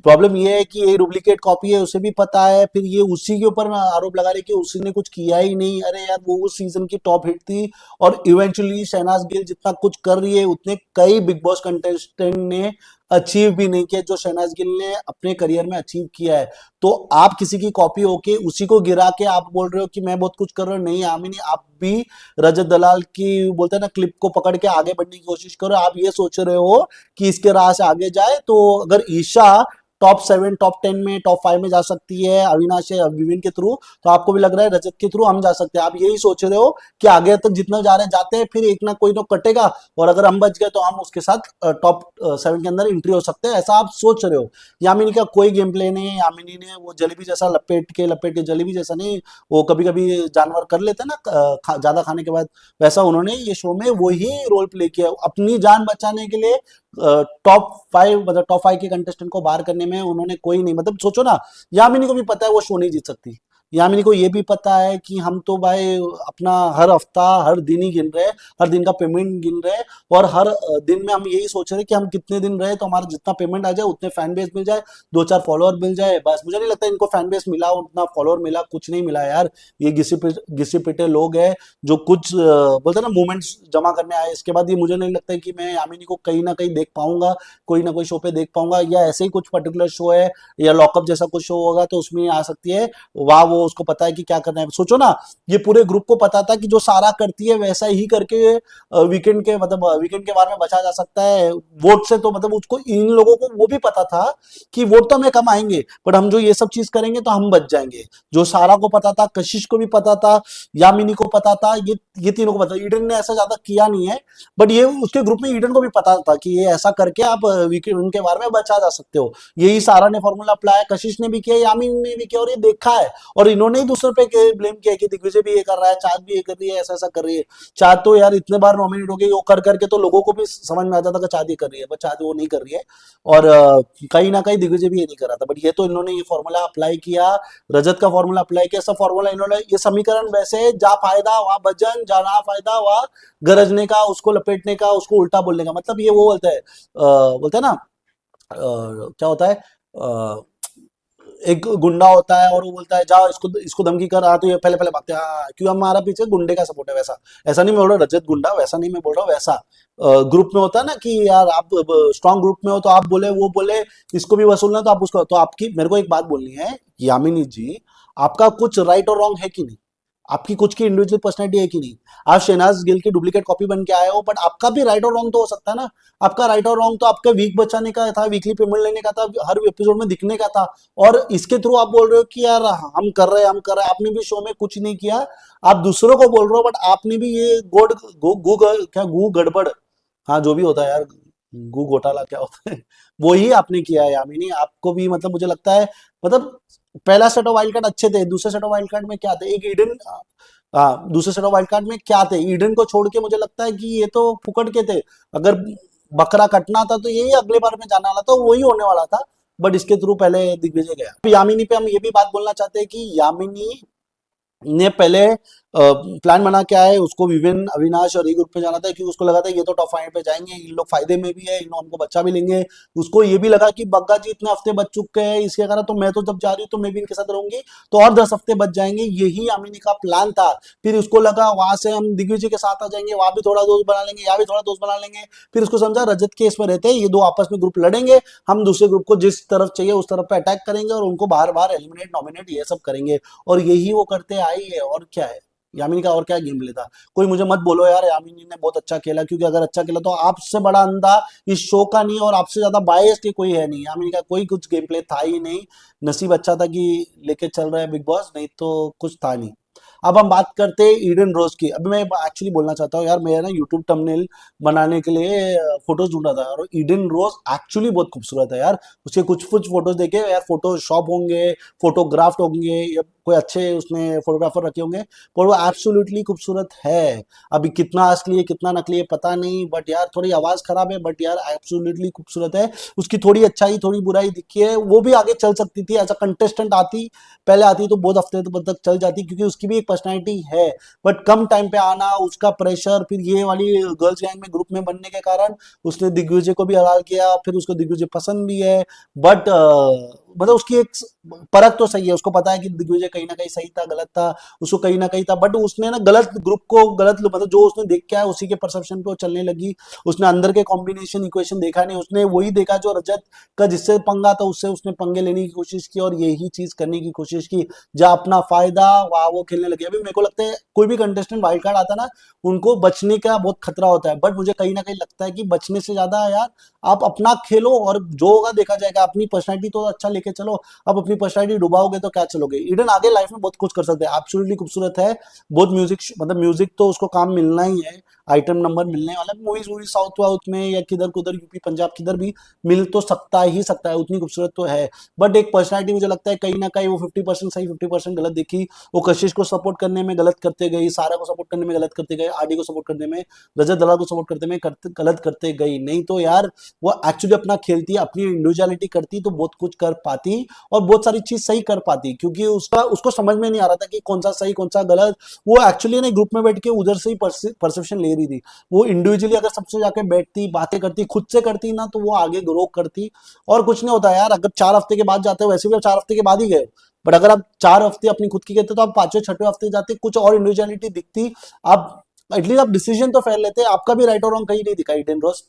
Problem ये है कि ये डुप्लीकेट कॉपी है, उसे भी पता है, फिर ये उसी के ऊपर आरोप लगा रहे कि उसने कुछ किया ही नहीं। अरे यार, वो उस सीजन की टॉप हिट थी और इवेंचुअली शहनाज गिल जितना कुछ कर रही है उतने कई बिग बॉस कंटेस्टेंट ने अचीव भी नहीं किया जो शहनाज गिल ने अपने करियर में अचीव किया है। तो आप किसी की कॉपी होके उसी को गिरा के आप बोल रहे हो कि मैं बहुत कुछ कर रहा हूँ, नहीं आमिनी, आप भी रजत दलाल की बोलते हैं ना क्लिप को पकड़ के आगे बढ़ने की कोशिश करो। आप ये सोच रहे हो कि इसके राह से आगे जाए, तो अगर ईशा टॉप 7 टॉप 10 में टॉप 5 में जा सकती है अविनाश या विविन के थ्रू, तो आपको भी लग रहा है रजत के थ्रू हम जा सकते हैं। आप यही सोच रहे हो कि आगे तक जितना जा रहे हैं जाते हैं, फिर एक ना कोई तो कटेगा और अगर हम बच गए तो हम उसके साथ टॉप 7 के अंदर एंट्री हो सकते हैं, ऐसा आप सोच रहे हो। यामिनी का कोई गेम प्ले नहीं है। यामिनी ने वो जलेबी जैसा लपेट के जलेबी जैसा नहीं, वो कभी कभी जानवर कर लेते हैं ना ज्यादा खाने के बाद, वैसा उन्होंने ये शो में वही रोल प्ले किया अपनी जान बचाने के लिए। टॉप 5, मतलब टॉप 5 के कंटेस्टेंट को बाहर करने में उन्होंने कोई नहीं, मतलब सोचो ना, यामिनी को भी पता है वो शो नहीं जीत सकती। यामिनी को ये भी पता है कि हम तो भाई अपना हर हफ्ता हर दिन ही गिन रहे हैं, हर दिन का पेमेंट गिन रहे हैं और हर दिन में हम यही सोच रहे हैं कि हम कितने दिन रहे तो हमारा जितना पेमेंट आ जाए उतने फैन बेस मिल जाए, 2 4 फॉलोअर मिल जाए, बस। मुझे नहीं लगता इनको फैन बेस मिला, उतना फॉलोअर मिला, कुछ नहीं मिला यार। ये घिसे पिटे लोग हैं जो कुछ बोलते हैं ना मूवमेंट्स जमा करने आए। इसके बाद ये मुझे नहीं लगता है कि मैं यामिनी को कहीं ना कहीं देख पाऊंगा, कोई ना कोई शो पे देख पाऊंगा, या ऐसे ही कुछ पर्टिकुलर शो है या लॉकअप जैसा कुछ शो होगा तो उसमें आ सकती है। वाह, वो उसको पता है कि क्या करना है। सोचो ना, ये पूरे ग्रुप को पता था कि जो सारा करती है वैसा ही करके वीकेंड के, मतलब वीकेंड के बारे में बचा जा सकता है वोट से, तो मतलब उसको, इन लोगों को वो भी पता था कि वोट तो हमें कम आएंगे बट हम जो ये सब चीज करेंगे तो हम बच जाएंगे। जो सारा को पता था, कशिश को भी पता था, यामिनी को पता था, ये तीनों को पता। ईडन ने ऐसा ज्यादा किया नहीं है बट ये उसके ग्रुप में ईडन को भी पता था कि ये ऐसा करके आप वीकेंड के बारे में बचा जा सकते हो। यही सारा ने फॉर्मूला अप्लाई कशिश ने भी किया, यामिनी ने भी किया और ये देखा है। और इन्होंने ही दूसरे पे ब्लेम किया कि दिग्विजय भी ये कर रहा है, चाँद भी ये कर रही है, ऐसा ऐसा कर रही है। चाँद तो यार इतने बार नॉमिनेट हो गई, वो कर करके तो लोगों को भी समझ में आता था कि चाँद ये कर रही है, बट चाँद वो नहीं कर रही है। और कहीं ना कहीं दिग्विजय भी ये नहीं कर रहा था, बट ये तो इन्होंने ये फॉर्मूला अप्लाई किया, रजत का फॉर्मूला अप्लाई किया, सब फॉर्मूला इन्होंने, ये समीकरण वैसे है, जा फायदा वहां भजन, जा ना फायदा वहां गरजने का, उसको लपेटने का, उसको उल्टा बोलने का। मतलब ये वो बोलता है, बोलते हैं ना, क्या होता है, एक गुंडा होता है और वो बोलता है जाओ इसको इसको धमकी कर रहा, तो ये पहले पहले भागते हैं, हाँ क्यों हमारा पीछे गुंडे का सपोर्ट है, वैसा। ऐसा नहीं मैं बोल रहा रजत गुंडा, वैसा नहीं मैं बोल रहा हूँ, वैसा ग्रुप में होता है ना कि यार आप स्ट्रांग ग्रुप में हो तो आप बोले, वो बोले इसको भी वसूलना तो आप उसको, तो आपकी, मेरे को एक बात बोलनी है यामिनी जी, आपका कुछ राइट और रॉन्ग है कि नहीं? आपकी कुछ की इंडिविजुअल पर्सनैलिटी है कि नहीं? आप शहनाज गिल की डुप्लीकेट कॉपी बन के आए हो, बट आपका भी राइट और रॉन्ग तो हो सकता है ना। आपका राइट और रॉन्ग तो आपका वीक बचाने का था, वीकली पेमेंट लेने का था, हर एपिसोड में दिखने का था, और इसके थ्रू आप बोल रहे हो कि यार हम कर रहे हैं, हम कर रहे हैं। आपने भी शो में कुछ नहीं किया, आप दूसरों को बोल रहे हो, बट आपने भी ये गोड गु, गु, गु, क्या गु गड़बड़, हाँ जो भी होता है यार, गु घोटाला क्या होता है वो ही आपने किया है यामिनी। आपको भी मतलब मुझे लगता है, मतलब पहला सेट ऑफ वाइल्ड कार्ड अच्छे थे, दूसरे सेट ऑफ वाइल्ड कार्ड में क्या थे, एक ईडन, हाँ दूसरे सेट ऑफ वाइल्ड कार्ड में क्या थे, ईडन को छोड़ के मुझे लगता है कि ये तो फुकट के थे। अगर बकरा कटना था तो यही अगले बार में जाने वाला था, वही होने वाला था, बट इसके थ्रू पहले दिग्विजय गया। यामिनी पे हम ये भी बात बोलना चाहते हैं कि यामिनी ने पहले प्लान बना के आए, उसको विवेन अविनाश और ई ग्रुप पे जाना था, क्योंकि उसको लगा था ये तो टॉप 5 पे जाएंगे, इन लोग फायदे में भी है, इन लोग हमको बच्चा भी लेंगे। उसको ये भी लगा कि बग्गा जी इतने हफ्ते बच चुके हैं, इसके कारण तो मैं तो जब जा रही हूँ तो मैं भी इनके साथ रहूंगी, तो और 10 हफ्ते बच जाएंगे, यही यामिनी का प्लान था। फिर उसको लगा वहां से हम दिग्विजय के साथ आ जाएंगे, वहां भी थोड़ा दोस्त बना लेंगे, यहाँ भी थोड़ा दोस्त बना लेंगे। फिर उसको समझा रजत केस में रहते हैं ये दो आपस में ग्रुप लड़ेंगे, हम दूसरे ग्रुप को जिस तरफ चाहिए उस तरफ पे अटैक करेंगे और उनको बाहर बाहर एलिमिनेट नॉमिनेट ये सब करेंगे, और यही वो करते आई है। और क्या है यामिनी का, और क्या गेम प्ले था। कोई मुझे मत बोलो यार यामिनी ने बहुत अच्छा खेला, क्योंकि अगर अच्छा खेला तो आपसे बड़ा अंधा इस शो का नहीं और आपसे ज्यादा बायस्ड कोई है नहीं। यामिनी का कोई कुछ गेम प्ले था ही नहीं, नसीब अच्छा था कि लेके चल रहा है बिग बॉस, नहीं तो कुछ था नहीं। अब हम बात करते हैं ईडन रोज की। अभी मैं एक्चुअली बोलना चाहता हूँ यार, मैं ना यूट्यूब थंबनेल बनाने के लिए फोटोज ढूंढा था, और ईडन रोज एक्चुअली बहुत खूबसूरत है यार। उसके कुछ कुछ फोटोज देखे यार, फोटोशॉप होंगे, फोटोग्राफ्ट होंगे, या कोई अच्छे उसने फोटोग्राफर रखे होंगे, पर वो एब्सोल्युटली खूबसूरत है। अभी कितना असली है कितना नकली है पता नहीं, बट यार थोड़ी आवाज खराब है, बट यार एब्सोल्युटली खूबसूरत है। उसकी थोड़ी अच्छाई थोड़ी बुराई दिखी है, वो भी आगे चल सकती थी एज अ कंटेस्टेंट, आती पहले आती तो बहुत हफ्ते तक चल जाती, क्योंकि उसकी भी एक पर्सनैलिटी है। बट कम टाइम पे आना, उसका प्रेशर, फिर ये वाली गर्ल्स गैंग में ग्रुप में बनने के कारण उसने दिग्विजय को भी हरा किया, फिर उसको दिग्विजय पसंद भी है। बट मतलब उसकी एक परख तो सही है, उसको पता है कि दिग्विजय कहीं ना कहीं सही था गलत था, उसको कहीं ना कहीं था, बट उसने ना गलत ग्रुप को गलत मतलब जो उसने देख के आया उसी के परसेप्शन पे वो चलने लगी। उसने अंदर के कॉम्बिनेशन इक्वेशन देखा नहीं, उसने वही देखा जो रजत का जिससे पंगा था उससे उसने पंगे लेने की कोशिश की और यही चीज करने की कोशिश की, जहाँ अपना फायदा वहां वो खेलने लगे। अभी मेरे को लगता है कोई भी कंटेस्टेंट वाइल्ड कार्ड आता है ना, उनको बचने का बहुत खतरा होता है, बट मुझे कहीं ना कहीं लगता है कि बचने से ज्यादा यार आप अपना खेलो और जो होगा देखा जाएगा। अपनी पर्सनैलिटी तो अच्छा लेके चलो, अब अपनी पर्सनैलिटी डुबाओगे तो क्या चलोगे। ईडन आगे लाइफ में बहुत कुछ कर सकते हैं, एब्सोल्युटली खूबसूरत है, बहुत म्यूजिक मतलब म्यूजिक तो उसको काम मिलना ही है, आइटम नंबर मिलने वाला। मूवीज वूवीज साउथ वाउथ में या किधर कुधर यूपी पंजाब किधर भी मिल तो सकता ही सकता है, उतनी खूबसूरत तो है। बट एक पर्सनैलिटी मुझे लगता है कहीं ना कहीं वो 50% सही 50% गलत दिखी। वो कशिश को सपोर्ट करने में गलत करते गई, सारा को सपोर्ट करने में गलत करते गए, आरडी को सपोर्ट करने में, रजत दलाल को सपोर्ट करते में गलत करते गई। नहीं तो यार वो एक्चुअली अपना खेलती, अपनी इंडिविजुअलिटी करती तो बहुत कुछ कर पाती और बहुत सारी चीज सही कर पाती, क्योंकि उसका उसको समझ में नहीं आ रहा था कि कौन सा सही कौन सा गलत। वो एक्चुअली ना ग्रुप में बैठ के उधर से ही परसेप्शन ले रही थी। वो इंडिविजुअली अगर सबसे जाके बैठती बातें करती खुद से करती ना, तो वो आगे ग्रो करती। और कुछ नहीं होता यार, अगर 4 हफ्ते के बाद जाते हो, वैसे भी आप 4 हफ्ते के बाद ही गए, बट अगर आप 4 हफ्ते अपनी खुद की कहते तो आप 5वें 6वें हफ्ते जाते, कुछ और इंडिविजुअलिटी दिखती। आप एटलीस्ट आप डिसीजन तो फैल लेते। आपका भी राइट और रॉन्ग कहीं नहीं दिखाई ईडन रोज।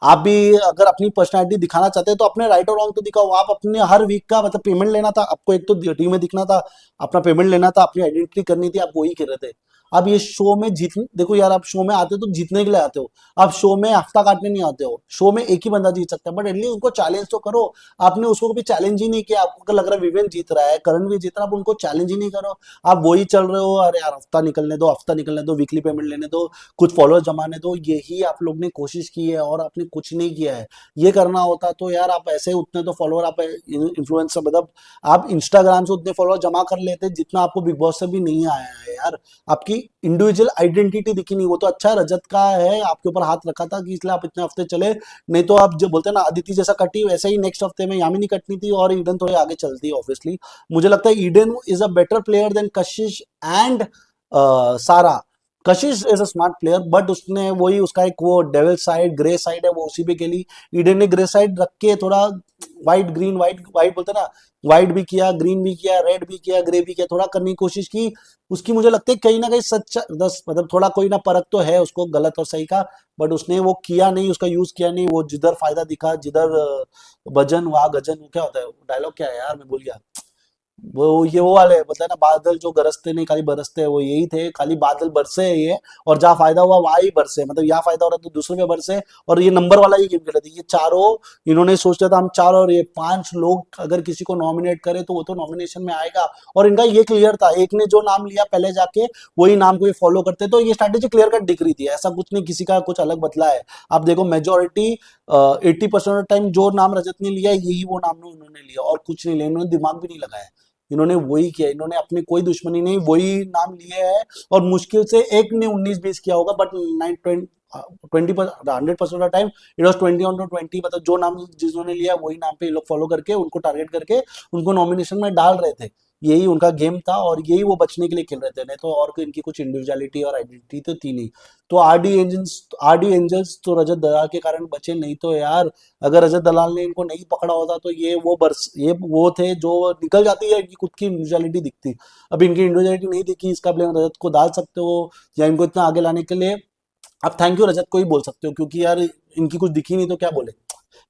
आप भी अगर अपनी पर्सनैलिटी दिखाना चाहते हैं तो अपने राइट और रॉन्ग तो दिखाओ। आप अपने हर वीक का मतलब पेमेंट लेना था आपको, एक तो टीम में दिखना था, अपना पेमेंट लेना था, अपनी आइडेंटिटी करनी थी, आप वही कर रहे थे। अब ये शो में जीत देखो यार, आप शो में आते हो तो जीतने के लिए आते हो, आप शो में हफ्ता काटने नहीं आते हो। शो में एक ही बंदा जीत सकता है, बट एटलीस्ट उनको चैलेंज तो करो। आपने उसको कभी चैलेंज ही नहीं किया। आपको लग रहा है विवेन जीत रहा है, करण भी जीत रहा है, आप उनको चैलेंज ही नहीं करो। आप वही चल रहे हो, अरे यार हफ्ता निकलने दो, हफ्ता निकलने दो, वीकली पेमेंट लेने दो, कुछ फॉलोअर जमाने दो। यही आप लोग ने कोशिश की है और आपने कुछ नहीं किया है। ये करना होता तो यार आप ऐसे उतने तो फॉलोअर आप इन्फ्लुएंसर मतलब आप इंस्टाग्राम से उतने फॉलोअर जमा कर लेते जितना आपको बिग बॉस से भी नहीं आया है यार। आपकी इंडिविजुअल आइडेंटिटी दिखी नहीं। वो तो अच्छा है, रजत का है, आपके ऊपर हाथ रखा था कि इसलिए आप इतने हफ्ते चले, नहीं तो आप जो बोलते हैं ना अदिति जैसा कटी, वैसे ही नेक्स्ट हफ्ते में यामिनी कटनी थी और ईडन थोड़े आगे चलती है ऑब्वियसली। मुझे लगता है Eden is a better player than Kashish and Sara. Kashish is a smart player, but उसने वही उसका एक वो डेविल साइड ग्रे साइड है, वो उसी पे खेली। ईडन ने ग्रे साइड रख के थोड़ा व्हाइट ग्रीन व्हाइट व्हाइट बोलते ना, व्हाइट भी किया, ग्रीन भी किया, रेड भी किया, ग्रे भी किया, थोड़ा करने की कोशिश की। उसकी मुझे लगता है कहीं ना कहीं सच्चा दस मतलब थोड़ा कोई ना परख तो है उसको गलत और सही का, बट उसने वो किया नहीं, उसका यूज किया नहीं। वो जिधर फायदा दिखा, जिधर भजन वहां गजन, वो क्या होता है डायलॉग क्या है यार, मैं भूल गया। वो वाले बताया ना, बादल जो गरजते नहीं खाली बरसते हैं, वो यही थे, खाली बादल बरसे है ये, और जहाँ फायदा हुआ वहां ही बरसे, मतलब यहाँ फायदा हो रहा है तो दूसरे में बरसे। और ये नंबर वाला ही गेम खेल रहे थे ये चारों, इन्होंने सोचा था हम चार और ये पांच लोग अगर किसी को नॉमिनेट करें तो वो तो नॉमिनेशन में आएगा। और इनका ये क्लियर था, एक ने जो नाम लिया पहले जाके वही नाम को ये फॉलो करते, तो ये स्ट्रैटेजी क्लियर कट दिख रही थी, ऐसा कुछ नहीं किसी का कुछ अलग बदला है। आप देखो मेजोरिटी 80% ऑफ टाइम जो नाम रजत ने लिया यही वो नाम उन्होंने लिया, और कुछ नहीं लिया, इन्होंने दिमाग भी नहीं लगाया, इन्होंने वही किया, इन्होंने अपने कोई दुश्मनी नहीं, वही नाम लिए है। और मुश्किल से एक ने 19-20 किया होगा, but 100% of time it was 20 on 20, मतलब जो नाम जिन्होंने लिया वही नाम पे ये लोग फॉलो करके उनको टारगेट करके उनको नॉमिनेशन में डाल रहे थे। यही उनका गेम था और यही वो बचने के लिए खेल रहे थे, नहीं तो और कोई इनकी कुछ इंडिविजुअलिटी और आइडेंटिटी तो थी नहीं। तो आरडी एंजल्स तो रजत दलाल के कारण बचे, नहीं तो यार अगर रजत दलाल ने इनको नहीं पकड़ा होता तो ये वो थे जो निकल जाती है, इनकी खुद की इंडिविजुअलिटी दिखती। अब इनकी इंडिविजुअलिटी नहीं दिखी, इसका ब्लेम रजत को डाल सकते हो, या इनको इतना आगे लाने के लिए आप थैंक यू रजत को ही बोल सकते हो, क्योंकि यार इनकी कुछ दिखी नहीं तो क्या बोले,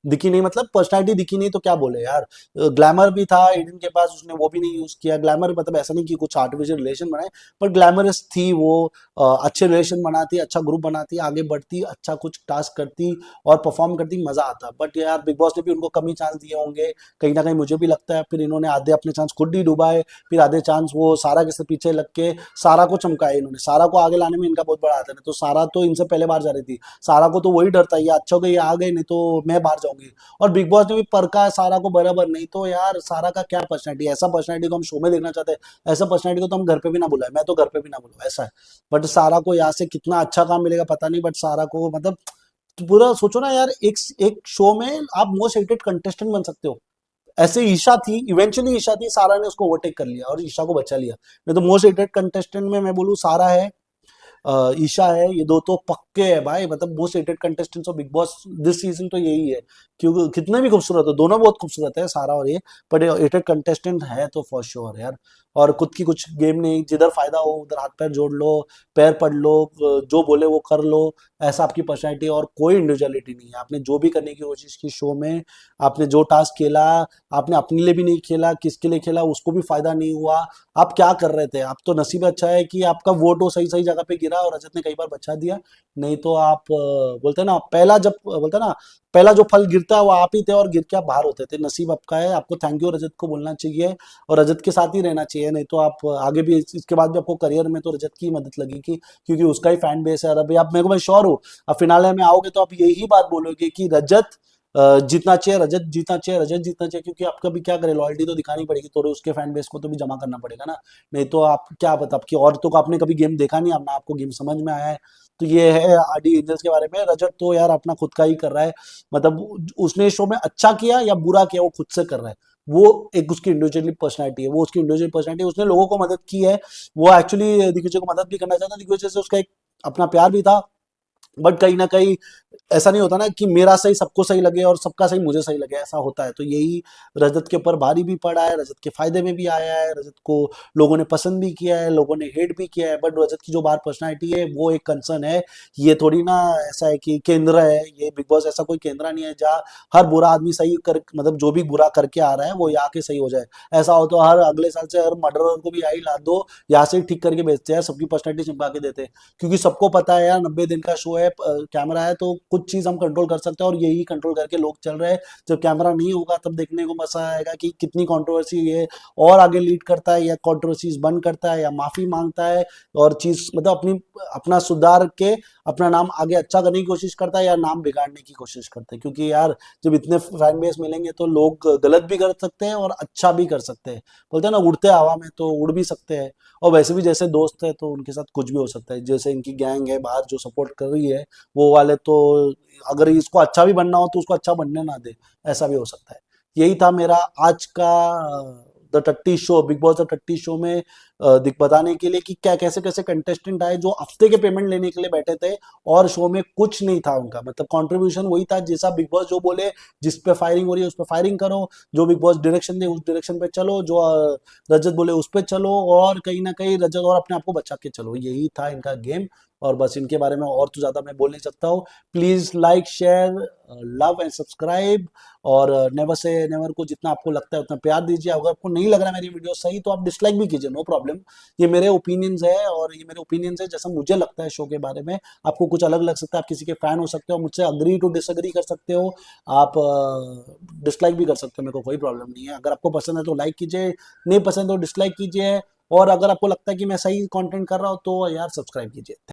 दिखी नहीं मतलब पर्सनालिटी दिखी नहीं तो क्या बोले यार। ग्लैमर भी था एडन के पास, उसने वो भी नहीं यूज किया। ग्लैमर मतलब ऐसा नहीं कि कुछ आर्टिफिशियल रिलेशन बनाए, पर ग्लैमरस थी वो, अच्छे रिलेशन बनाती, अच्छा ग्रुप बनाती, आगे बढ़ती, अच्छा कुछ टास्क करती और परफॉर्म करती, मजा आता। बट यार बिग बॉस ने भी उनको कम ही चांस दिए होंगे कहीं ना कहीं, मुझे भी लगता है। फिर इन्होंने आधे अपने चांस खुद ही डुबाए, फिर आधे चांस वो सारा के पीछे लग के सारा को चमकाए इन्होंने, सारा को आगे लाने में इनका बहुत बड़ा हाथ है। तो सारा तो इनसे पहले बाहर जा रही थी, सारा को तो वही डर था, ये अच्छा हो गया ये आ गए, नहीं तो मैं बाहर जाऊंगी। और बिग बॉस ने भी परखा है सारा को बराबर, नहीं तो यार सारा का क्या पर्सनैलिटी, ऐसा पर्सनैलिटी को हम शो में देखना चाहते हैं, ऐसा पर्सनैलिटी को तो हम घर पे भी ना बुलाए, मैं तो घर पे भी ना बुलाऊं, ऐसा है। बट सारा को यहाँ से कितना अच्छा काम मिलेगा पता नहीं, बट सारा को मतलब तो पूरा सोचो ना यार, एक एक शो में आप मोस्ट हेटेड कंटेस्टेंट बन सकते हो। ऐसे ईशा थी, इवेंचुअली ईशा थी, सारा ने उसको ओवरटेक कर लिया और ईशा को बचा लिया। नहीं तो मोस्ट हेटेड कंटेस्टेंट में मैं बोलूँ सारा है, ईशा है, ये दो तो पक्के है भाई, मतलब most hated contestants of big boss this season तो यही है। क्योंकि कितने भी खूबसूरत हो, दोनों बहुत खूबसूरत है सारा और ये, बट हेटेड कंटेस्टेंट है तो फॉर श्योर यार। और खुद की कुछ गेम नहीं, जिधर फायदा हो उधर हाथ पैर जोड़ लो, पैर पड़ लो, जो बोले वो कर लो, ऐसा आपकी पर्सनैलिटी, और कोई इंडिविजुअलिटी नहीं है। आपने जो भी करने की कोशिश की शो में, आपने जो टास्क खेला, आपने अपने लिए भी नहीं खेला, किसके लिए खेला उसको भी फायदा नहीं हुआ। आप क्या कर रहे थे, आप तो नसीब अच्छा है कि आपका वोट वो सही सही जगह पे गिरा और रजत ने कई बार बचा दिया। नहीं तो आप बोलते हैं ना पहला, जब बोलते हैं ना पहला जो फल गिरता है वो आप ही थे और गिर के आप बाहर होते थे। नसीब आपका है, आपको थैंक यू रजत को बोलना चाहिए और रजत के साथ ही रहना चाहिए, नहीं तो आप आगे भी इसके बाद भी आपको करियर में तो रजत की मदद लगेगी, क्योंकि उसका ही फैन बेस है। और अभी आप, मेरे को मैं श्योर हूँ, अब फिनाले में आओगे तो आप यही बात बोलोगे कि रजत जीतना चाहिए, रजत जीतना चाहिए, रजत जीतना चाहिए, क्योंकि आपका भी क्या करे, लॉयल्टी तो दिखानी पड़ेगी, तो उसके फैन बेस को तो भी जमा करना पड़ेगा ना। नहीं तो आप क्या पता, आपकी औरतों को आपने कभी गेम देखा नहीं, अब ना आपको गेम समझ में आया है। तो ये है आरडी एंजल्स के बारे में। रजत तो यार अपना खुद का ही कर रहा है, मतलब उसने शो में अच्छा किया या बुरा किया वो खुद से कर रहा है। वो एक उसकी इंडिविजुअली पर्सनैलिटी है, वो उसकी इंडिविजुअल पर्सनैलिटी, उसने लोगों को मदद की है। वो एक्चुअली दिग्विजय को मदद भी करना चाहता, दिग्विजय से उसका एक अपना प्यार भी था। बट कहीं ना कहीं ऐसा नहीं होता ना कि मेरा सही सबको सही लगे और सबका सही मुझे सही लगे, ऐसा होता है। तो यही रजत के ऊपर भारी भी पड़ा है, रजत के फायदे में भी आया है, रजत को लोगों ने पसंद भी किया है, लोगों ने हेट भी किया है। बट रजत की जो बाहर पर्सनालिटी है वो एक कंसर्न है। ये थोड़ी ना ऐसा है कि केंद्र है ये बिग बॉस, ऐसा कोई केंद्र नहीं है जहाँ हर बुरा आदमी सही कर, मतलब जो भी बुरा करके आ रहा है वो यहाँ के सही हो जाए। ऐसा हो तो हर अगले साल से हर मर्डरर को भी आई ला दो, यहाँ से ठीक करके बेचते हैं, सबकी पर्सनैलिटी चिपका के देते हैं। क्योंकि सबको पता है यार 90 दिन का शो है, कैमरा है, तो कुछ चीज हम कंट्रोल कर सकते हैं और यही कंट्रोल करके लोग चल रहे हैं। जब कैमरा नहीं होगा तब देखने को मजा आएगा कि कितनी कंट्रोवर्सी ये और आगे लीड करता है, या कंट्रोवर्सीज बंद करता है, या माफी मांगता है और चीज मतलब अपनी अपना सुधार के अपना नाम आगे अच्छा करने की कोशिश करता है, या नाम बिगाड़ने की कोशिश करता है। क्योंकि यार जब इतने फैन बेस मिलेंगे तो लोग गलत भी कर सकते हैं और अच्छा भी कर सकते हैं। बोलते हैं ना उड़ते हवा में, तो उड़ भी सकते हैं। और वैसे भी जैसे दोस्त है तो उनके साथ कुछ भी हो सकता है, जैसे इनकी गैंग है बाहर जो सपोर्ट कर रही है वो वाले तो, अगर इसको अच्छा भी बनना हो तो उसको अच्छा बनने ना दे, ऐसा भी हो सकता है। यही था मेरा आज का द टट्टी शो, बिग बॉस द टट्टी शो में दिख बताने के लिए कि क्या कैसे कैसे कंटेस्टेंट आए जो हफ्ते के पेमेंट लेने के लिए बैठे थे और शो में कुछ नहीं था उनका, मतलब कंट्रीब्यूशन वही था जैसा बिग बॉस जो बोले, जिस पे फायरिंग हो रही है उस पे फायरिंग करो, जो बिग बॉस डायरेक्शन दे उस डायरेक्शन पे चलो, जो रजत बोले उस पे चलो, और कहीं ना कहीं रजत और अपने आप को बचा के चलो, यही था इनका गेम। और बस इनके बारे में और तो ज़्यादा मैं बोल नहीं सकता हूँ। Please like, share, love and subscribe, और नेवर से नेवर को जितना आपको लगता है उतना प्यार दीजिए। अगर आपको नहीं लग रहा मेरी वीडियो सही तो आप डिसलाइक भी कीजिए, नो प्रॉब्लम। ये मेरे ओपिनियंस है, और ये मेरे ओपिनियंस है जैसा मुझे लगता है शो के बारे में। आपको कुछ अलग लग सकता है, आप किसी के फैन हो सकते हो, मुझसे अग्री टू डिसअग्री कर सकते हो, आप डिसलाइक भी कर सकते हो, मेरे को कोई प्रॉब्लम नहीं है। अगर आपको पसंद है तो लाइक कीजिए, नहीं पसंद तो डिसलाइक कीजिए, और अगर आपको लगता है कि मैं सही कंटेंट कर रहा हूँ तो यार सब्सक्राइब कीजिए।